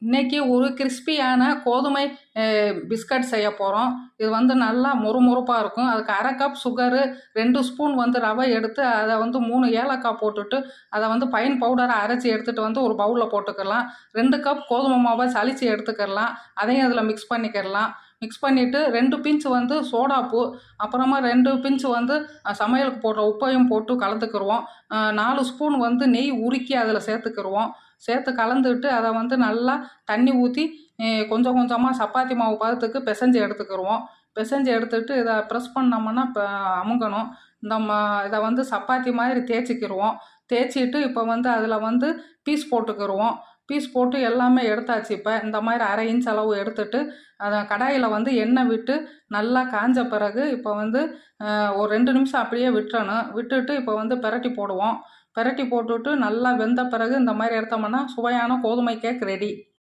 இன்னைக்கு ஒரு கிறிஸ்பியான கோதுமை பிஸ்கட் செய்ய போகிறோம். இது வந்து நல்லா மொறுமொறுப்பாக இருக்கும். அதுக்கு 1/2 கப் சுகரு, 2 ஸ்பூன் வந்து ரவை எடுத்து அதை வந்து 3 ஏலக்காய் போட்டுட்டு அதை வந்து பைன் பவுடரை அரைச்சி எடுத்துகிட்டு வந்து ஒரு பவுலில் போட்டுக்கலாம். 2 கப் கோதுமை மாவை சலிச்சு எடுத்துக்கிடலாம். அதையும் அதில் மிக்ஸ் பண்ணிக்கிடலாம். மிக்ஸ் பண்ணிவிட்டு 2 பிஞ்ச் வந்து சோடாப்பு, அப்புறமா 2 பிஞ்ச் வந்து சமையலுக்கு போடுற உப்பையும் போட்டு கலந்துக்கிடுவோம். 4 ஸ்பூன் வந்து நெய் உருக்கி அதில் சேர்த்துக்கிடுவோம். சேர்த்து கலந்துட்டு அதை வந்து நல்லா தண்ணி ஊற்றி கொஞ்சம் கொஞ்சமாக சப்பாத்தி மாவு பதத்துக்கு பிசைஞ்சு எடுத்துக்கிடுவோம். பிசைஞ்சு எடுத்துட்டு இதை ப்ரெஸ் பண்ணோம்னா இப்போ அமுங்கணும். இதை வந்து சப்பாத்தி மாதிரி தேய்ச்சிக்கிடுவோம். தேய்ச்சிட்டு இப்போ வந்து அதில் வந்து பீஸ் போட்டுக்கிடுவோம். பீஸ் போட்டு எல்லாமே எடுத்தாச்சு. இப்போ இந்த மாதிரி 1/2 இன்ச் அளவு எடுத்துட்டு அதை கடாயில் வந்து எண்ணெய் விட்டு நல்லா காஞ்ச பிறகு இப்போ வந்து ஒரு 2 நிமிஷம் அப்படியே விட்டுறணும். விட்டுட்டு இப்போ வந்து பிரட்டி போடுவோம். பிரட்டி போட்டுவிட்டு நல்லா வெந்த பிறகு இந்த மாதிரி எடுத்தோம்னா சுவையான கோதுமை கேக் ரெடி.